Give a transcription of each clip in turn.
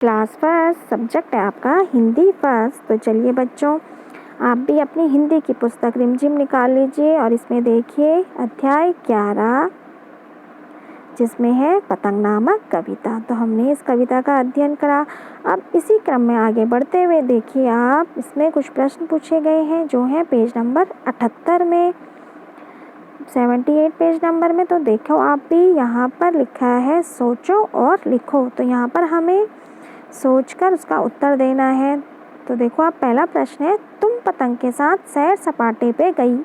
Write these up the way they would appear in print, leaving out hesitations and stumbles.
Class first, subject है आपका Hindi first. तो चलिए बच्चों, आप भी अपनी हिंदी की पुस्तक रिमझिम निकाल लीजिए और इसमें देखिए अध्याय 11 जिसमें है पतंग नामक कविता। तो हमने इस कविता का अध्ययन करा। अब इसी क्रम में आगे बढ़ते हुए देखिए आप, इसमें कुछ प्रश्न पूछे गए हैं जो हैं पेज नंबर 78 में, 78 पेज नंबर में। तो देखो आप भी, यहाँ पर लिखा है सोचो और लिखो। तो यहाँ पर हमें सोचकर उसका उत्तर देना है। तो देखो आप, पहला प्रश्न है, तुम पतंग के साथ सैर सपाटे पे गई,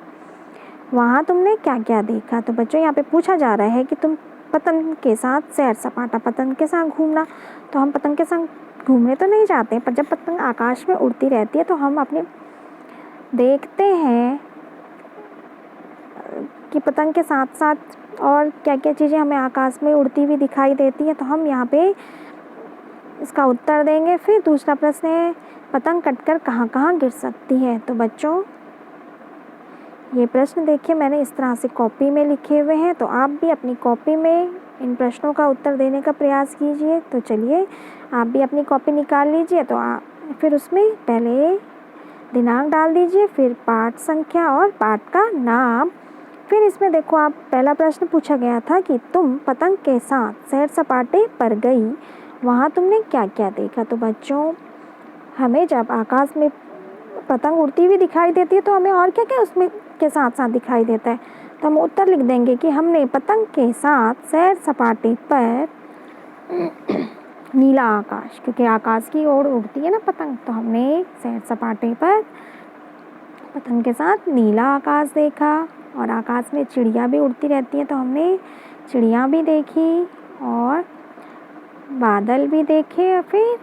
वहाँ तुमने क्या क्या देखा। तो बच्चों यहाँ पे पूछा जा रहा है कि तुम पतंग के साथ सैर सपाटा, पतंग के साथ घूमना। तो हम पतंग के साथ घूमने तो नहीं जाते, पर जब पतंग आकाश में उड़ती रहती है तो हम अपने देखते हैं कि पतंग के साथ साथ और क्या क्या चीज़ें हमें आकाश में उड़ती हुई दिखाई देती है। तो हम यहाँ पे इसका उत्तर देंगे। फिर दूसरा प्रश्न है, पतंग कटकर कहाँ कहाँ गिर सकती है। तो बच्चों ये प्रश्न देखिए मैंने इस तरह से कॉपी में लिखे हुए हैं, तो आप भी अपनी कॉपी में इन प्रश्नों का उत्तर देने का प्रयास कीजिए। तो चलिए आप भी अपनी कॉपी निकाल लीजिए। तो फिर उसमें पहले दिनांक डाल दीजिए, फिर पाठ संख्या और पाठ का नाम। फिर इसमें देखो आप, पहला प्रश्न पूछा गया था कि तुम पतंग के साथ सैर सपाटे पर गई, वहाँ तुमने क्या क्या देखा। तो बच्चों हमें जब आकाश में पतंग उड़ती हुई दिखाई देती है तो हमें और क्या क्या उसमें के साथ साथ दिखाई देता है। तो हम उत्तर लिख देंगे कि हमने पतंग के साथ सैर सपाटे पर नीला आकाश, क्योंकि आकाश की ओर उड़ती है ना पतंग, तो हमने सैर सपाटे पर पतंग के साथ नीला आकाश देखा। और आकाश में चिड़िया भी उड़ती रहती है, तो हमने चिड़िया भी देखी और बादल भी देखे। फिर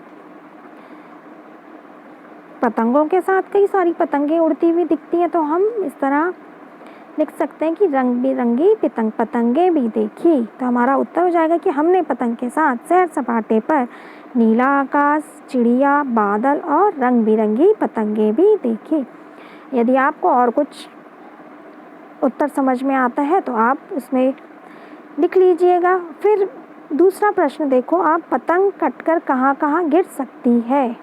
पतंगों के साथ कई सारी पतंगें उड़ती हुई दिखती हैं, तो हम इस तरह लिख सकते हैं कि रंग बिरंगी पतंगें भी देखी। तो हमारा उत्तर हो जाएगा कि हमने पतंग के साथ सैर सपाटे पर नीला आकाश, चिड़िया, बादल और रंग बिरंगी पतंगें भी देखी। यदि आपको और कुछ उत्तर समझ में आता है तो आप उसमें लिख लीजिएगा। फिर दूसरा प्रश्न देखो आप, पतंग कटकर कहाँ कहाँ गिर सकती है।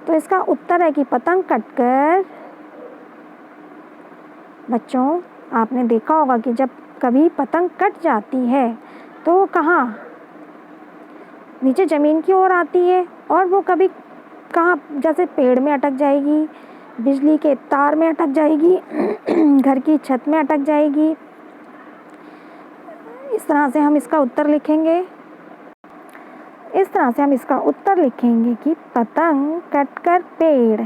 तो इसका उत्तर है कि पतंग कटकर, बच्चों आपने देखा होगा कि जब कभी पतंग कट जाती है तो कहाँ, नीचे ज़मीन की ओर आती है, और वो कभी कहाँ, जैसे पेड़ में अटक जाएगी, बिजली के तार में अटक जाएगी, घर की छत में अटक जाएगी। इस तरह से हम इसका उत्तर लिखेंगे। इस तरह से हम इसका उत्तर लिखेंगे कि पतंग कटकर पेड़,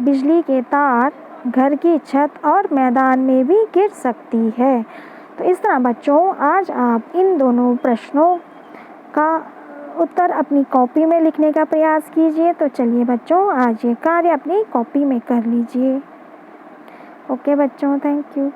बिजली के तार, घर की छत और मैदान में भी गिर सकती है। तो इस तरह बच्चों आज आप इन दोनों प्रश्नों का उत्तर अपनी कॉपी में लिखने का प्रयास कीजिए। तो चलिए बच्चों, आज ये कार्य अपनी कॉपी में कर लीजिए। ओके बच्चों, थैंक यू।